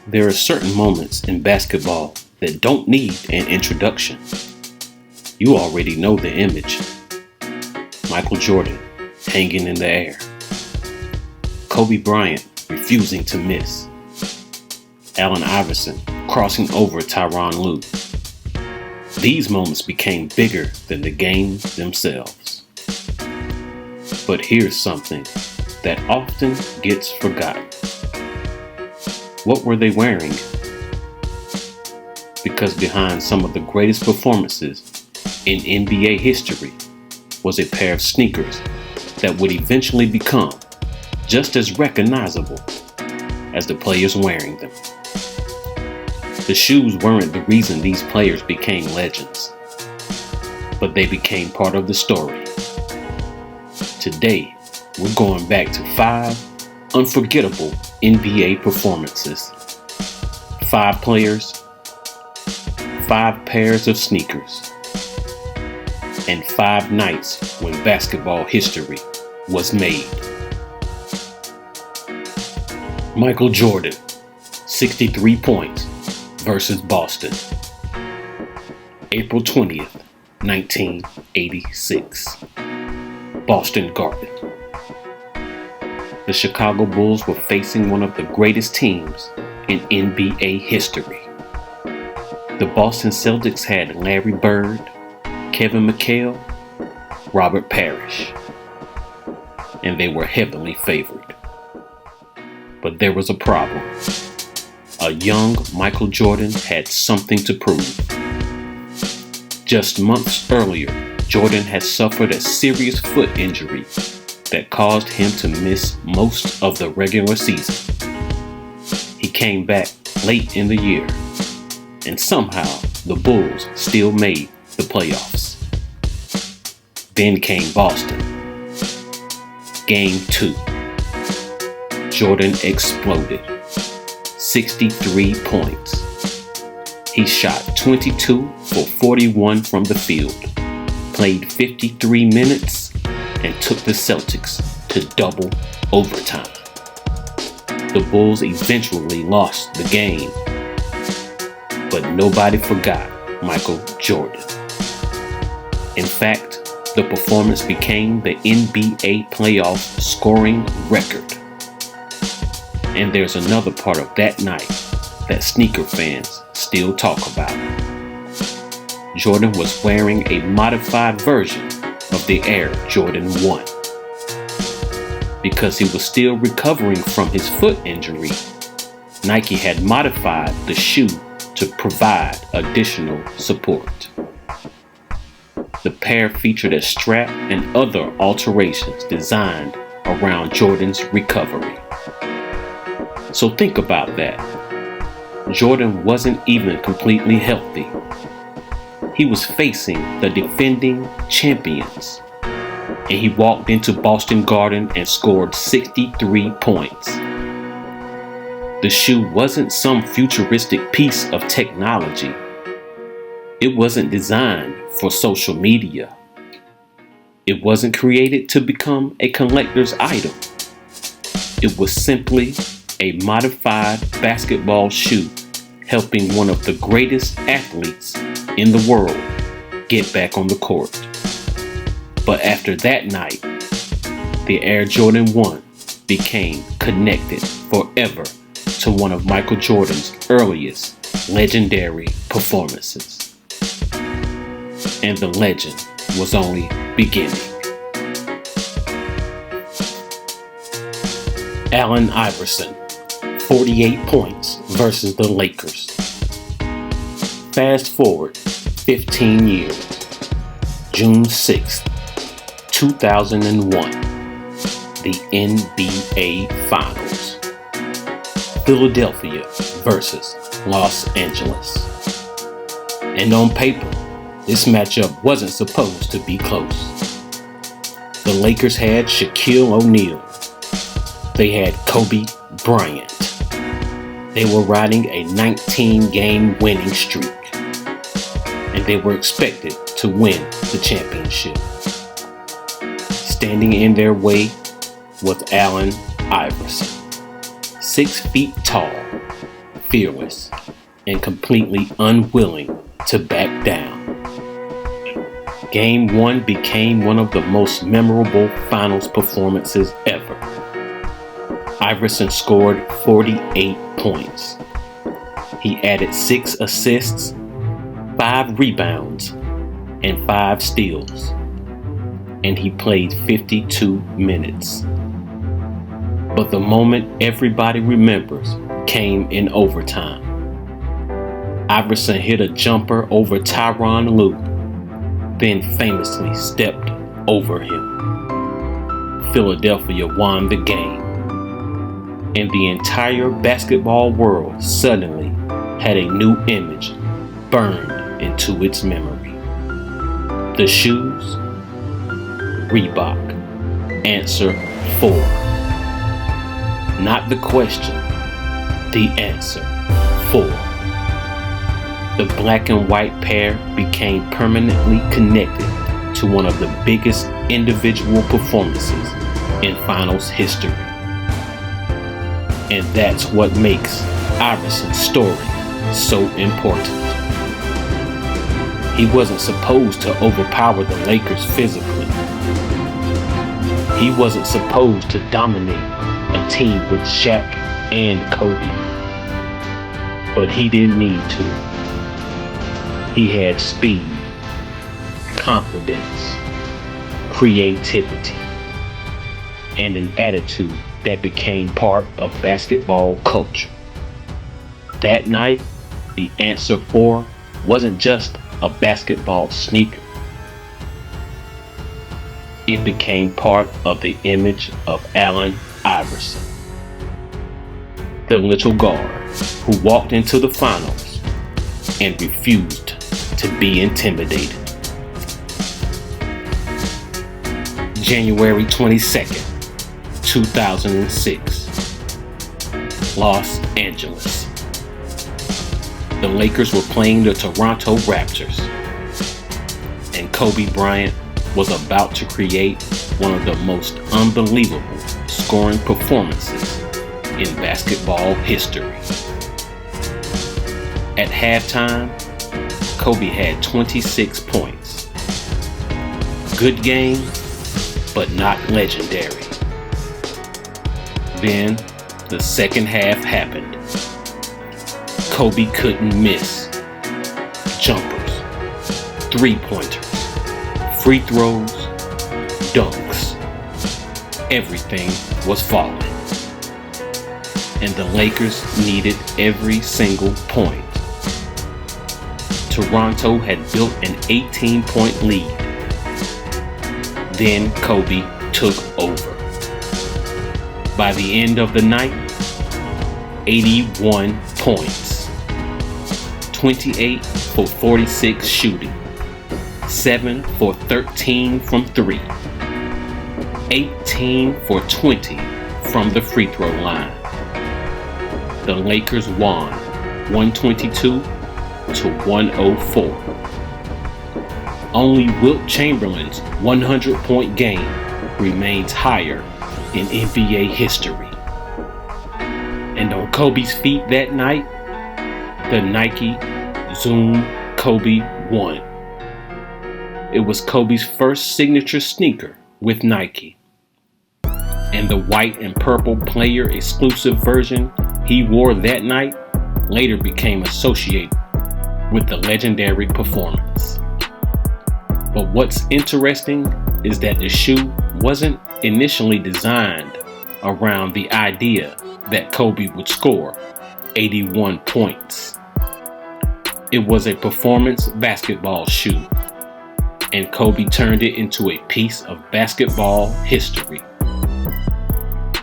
There are certain moments in basketball that don't need an introduction. You already know the image. Michael Jordan hanging in the air. Kobe Bryant refusing to miss. Allen Iverson crossing over Tyronn Lue. These moments became bigger than the games themselves. But here's something that often gets forgotten. What were they wearing? Because behind some of the greatest performances in NBA history was a pair of sneakers that would eventually become just as recognizable as the players wearing them. The shoes weren't the reason these players became legends, but they became part of the story. Today, we're going back to 5 unforgettable NBA performances. 5 players, 5 pairs of sneakers, and 5 nights when basketball history was made. Michael Jordan, 63 points versus Boston. April 20th, 1986. Boston Garden. The Chicago Bulls were facing one of the greatest teams in NBA history. The Boston Celtics had Larry Bird, Kevin McHale, Robert Parrish, and they were heavily favored. But there was a problem. A young Michael Jordan had something to prove. Just months earlier, Jordan had suffered a serious foot injury that caused him to miss most of the regular season. He came back late in the year, and somehow the Bulls still made the playoffs. Then came Boston. Game 2. Jordan exploded. 63 points. He shot 22 for 41 from the field, played 53 minutes, and took the Celtics to double overtime. The Bulls eventually lost the game, but nobody forgot Michael Jordan. In fact, the performance became the NBA playoff scoring record. And there's another part of that night that sneaker fans still talk about. Jordan was wearing a modified version of the Air Jordan 1. Because he was still recovering from his foot injury, Nike had modified the shoe to provide additional support. The pair featured a strap and other alterations designed around Jordan's recovery. So think about that. Jordan wasn't even completely healthy. He was facing the defending champions, and he walked into Boston Garden and scored 63 points. The shoe wasn't some futuristic piece of technology. It wasn't designed for social media. It wasn't created to become a collector's item. It was simply a modified basketball shoe helping one of the greatest athletes in the world get back on the court. But after that night, the Air Jordan 1 became connected forever to one of Michael Jordan's earliest legendary performances. And the legend was only beginning. Allen Iverson, 48 points versus the Lakers. Fast forward 15 years. June 6th, 2001. The NBA Finals. Philadelphia versus Los Angeles. And on paper, this matchup wasn't supposed to be close. The Lakers had Shaquille O'Neal. They had Kobe Bryant. They were riding a 19-game winning streak, and they were expected to win the championship. Standing in their way was Allen Iverson, 6 feet tall, fearless and completely unwilling to back down. Game 1 became one of the most memorable finals performances ever. Iverson scored 48 points. He added 6 assists, 5 rebounds, and 5 steals. And he played 52 minutes. But the moment everybody remembers came in overtime. Iverson hit a jumper over Tyronn Lue, then famously stepped over him. Philadelphia won the game, and the entire basketball world suddenly had a new image burned into its memory. The shoes? Reebok Answer 4. Not the question, the answer. 4. The black and white pair became permanently connected to one of the biggest individual performances in finals history. And that's what makes Iverson's story so important. He wasn't supposed to overpower the Lakers physically. He wasn't supposed to dominate a team with Shaq and Kobe. But he didn't need to. He had speed, confidence, creativity, and an attitude that became part of basketball culture. That night, the Answer 4 wasn't just a basketball sneaker. It became part of the image of Allen Iverson, the little guard who walked into the finals and refused to be intimidated. January 22nd, 2006, Los Angeles. The Lakers were playing the Toronto Raptors, and Kobe Bryant was about to create one of the most unbelievable scoring performances in basketball history. At halftime, Kobe had 26 points. Good game, but not legendary. Then the second half happened. Kobe couldn't miss. Jumpers, three-pointers, free throws, dunks. Everything was falling. And the Lakers needed every single point. Toronto had built an 18-point lead. Then Kobe took over. By the end of the night, 81 points. 28 for 46 shooting. 7 for 13 from 3. 18 for 20 from the free throw line. The Lakers won 122 to 104. Only Wilt Chamberlain's 100-point game remains higher in NBA history. And on Kobe's feet that night, the Nike Zoom Kobe 1. It was Kobe's first signature sneaker with Nike. And the white and purple player exclusive version he wore that night later became associated with the legendary performance. But what's interesting is that the shoe wasn't initially designed around the idea that Kobe would score 81 points. It was a performance basketball shoe, and Kobe turned it into a piece of basketball history.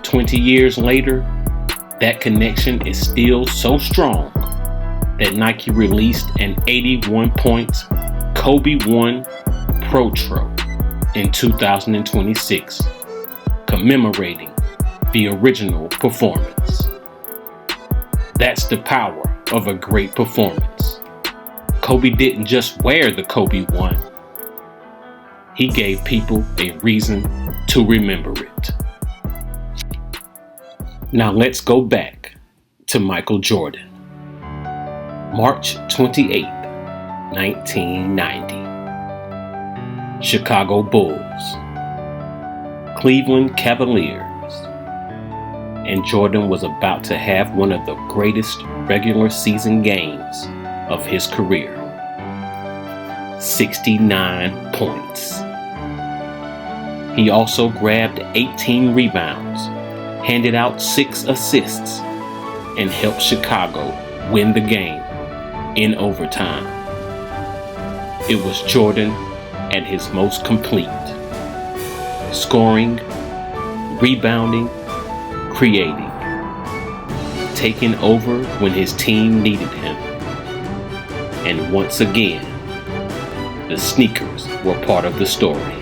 20 years later, that connection is still so strong that Nike released an 81 points Kobe 1 Protro in 2026, commemorating the original performance. That's the power of a great performance. Kobe didn't just wear the Kobe 1. He gave people a reason to remember it. Now let's go back to Michael Jordan. March 28, 1990. Chicago Bulls, Cleveland Cavaliers, and Jordan was about to have one of the greatest regular season games of his career. 69 points. He also grabbed 18 rebounds, handed out 6 assists, and helped Chicago win the game in overtime. It was Jordan at his most complete, scoring, rebounding, creating, taking over when his team needed him. And once again, the sneakers were part of the story.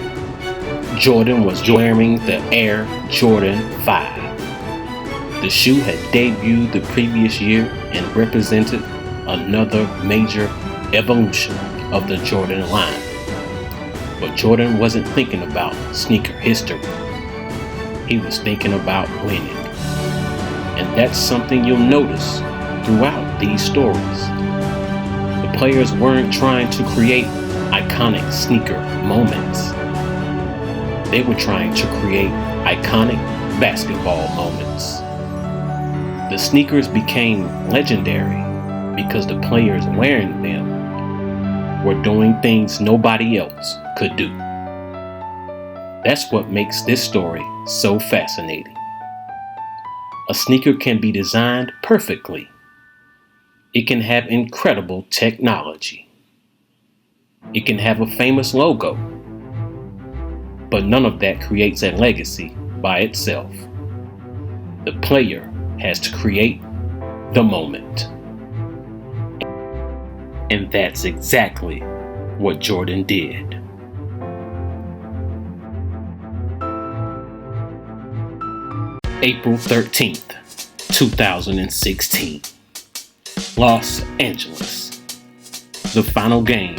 Jordan was wearing the Air Jordan 5. The shoe had debuted the previous year and represented another major evolution of the Jordan line. But Jordan wasn't thinking about sneaker history. He was thinking about winning. And that's something you'll notice throughout these stories. The players weren't trying to create iconic sneaker moments. They were trying to create iconic basketball moments. The sneakers became legendary because the players wearing them were doing things nobody else could do. That's what makes this story so fascinating. A sneaker can be designed perfectly. It can have incredible technology. It can have a famous logo. But none of that creates a legacy by itself. The player has to create the moment. And that's exactly what Jordan did. April 13th, 2016. Los Angeles. The final game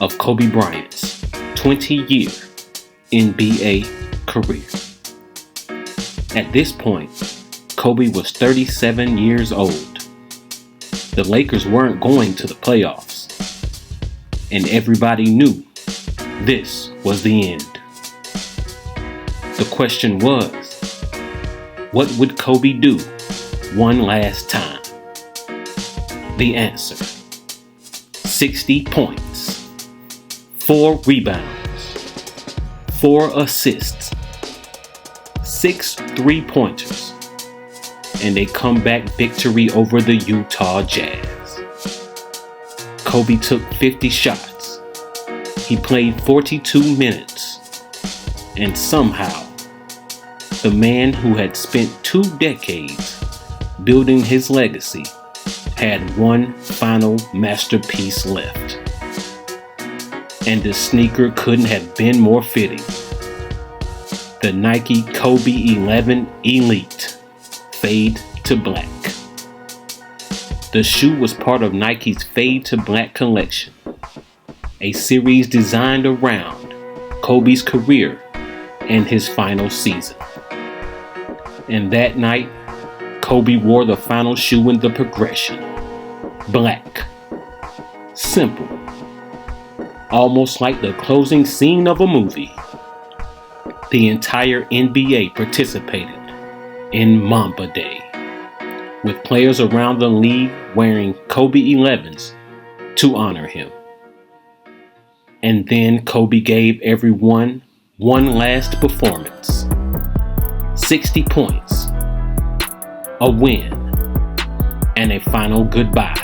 of Kobe Bryant's 20-year NBA career. At this point, Kobe was 37 years old. The Lakers weren't going to the playoffs, and everybody knew this was the end. The question was, what would Kobe do one last time? The answer: 60 points, 4 rebounds, 4 assists, 6 3-pointers, and a comeback victory over the Utah Jazz. Kobe took 50 shots. He played 42 minutes. And somehow, the man who had spent 2 decades building his legacy had one final masterpiece left. And the sneaker couldn't have been more fitting. The Nike Kobe 11 Elite Fade to Black. The shoe was part of Nike's Fade to Black collection, a series designed around Kobe's career and his final season. And that night, Kobe wore the final shoe in the progression. Black. Simple. Almost like the closing scene of a movie. The entire NBA participated in Mamba Day, with players around the league wearing Kobe 11s to honor him. And then Kobe gave everyone one last performance. 60 points, a win, and a final goodbye.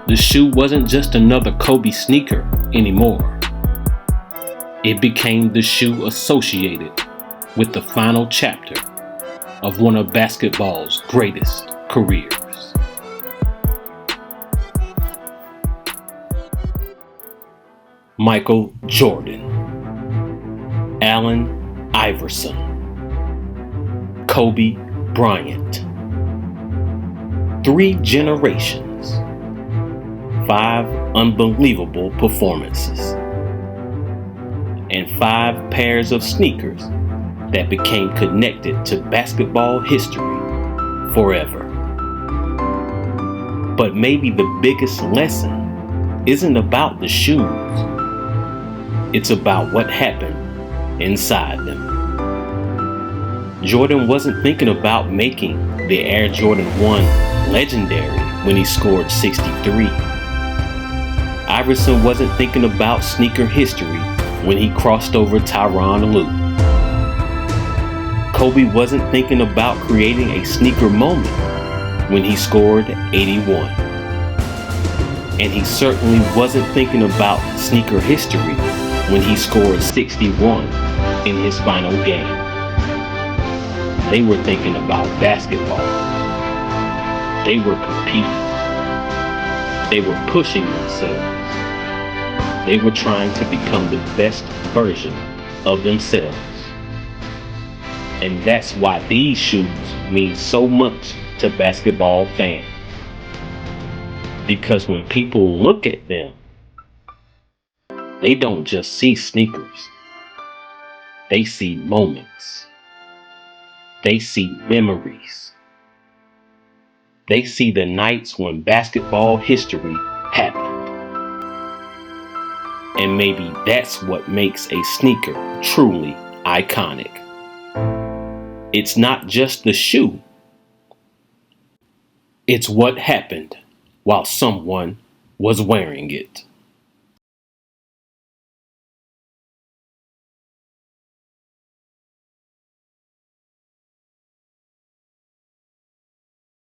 The shoe wasn't just another Kobe sneaker anymore. It became the shoe associated with the final chapter of one of basketball's greatest careers. Michael Jordan, Allen Iverson, Kobe Bryant. 3 generations, 5 unbelievable performances, and 5 pairs of sneakers that became connected to basketball history forever. But maybe the biggest lesson isn't about the shoes. It's about what happened inside them. Jordan wasn't thinking about making the Air Jordan 1 legendary when he scored 63. Iverson wasn't thinking about sneaker history when he crossed over Tyronn Lue. Kobe wasn't thinking about creating a sneaker moment when he scored 81. And he certainly wasn't thinking about sneaker history when he scored 61 in his final game. They were thinking about basketball. They were competing. They were pushing themselves. They were trying to become the best version of themselves. And that's why these shoes mean so much to basketball fans. Because when people look at them, they don't just see sneakers. They see moments. They see memories. They see the nights when basketball history happened. And maybe that's what makes a sneaker truly iconic. It's not just the shoe. It's what happened while someone was wearing it.